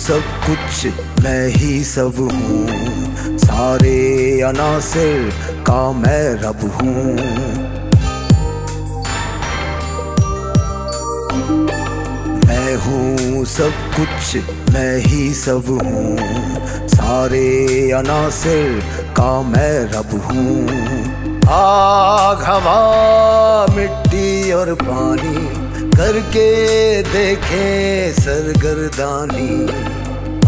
सब कुछ, मैं ही सब हूँ, सारे अनासिर का मैं रब हूँ। मैं हूँ सब कुछ, मैं ही सब हूँ, सारे अनासिर का मैं रब हूँ। आग, हवा, मिट्टी और पानी, करके देखें सरगर्दानी।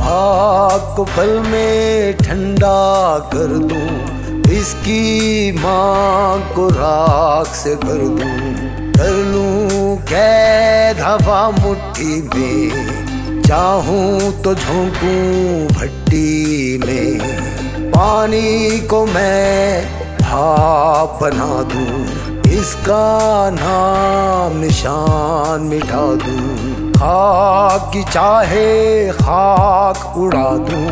आग को पल में ठंडा कर दूं, इसकी मांग को राख से भर दूं। कर लूं कैद हवा मुट्ठी में, चाहूं तो झोंकूं भट्टी में। पानी को मैं भाप बना दूं, इसका नाम निशान मिटा दूं। खाक की चाहे खाक उड़ा दूं,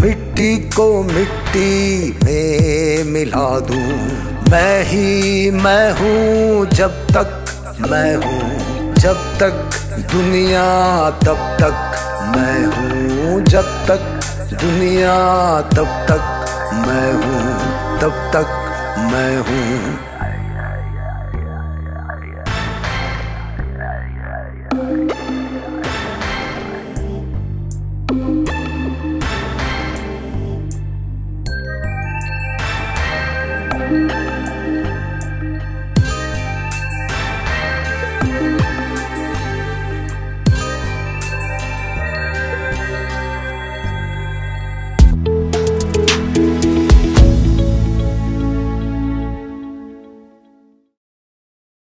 मिट्टी को मिट्टी में मिला दूं। मैं ही मैं हूँ जब तक मैं हूँ, जब तक दुनिया तब तक मैं हूँ। जब तक दुनिया तब तक मैं हूँ, तब तक मैं हूँ।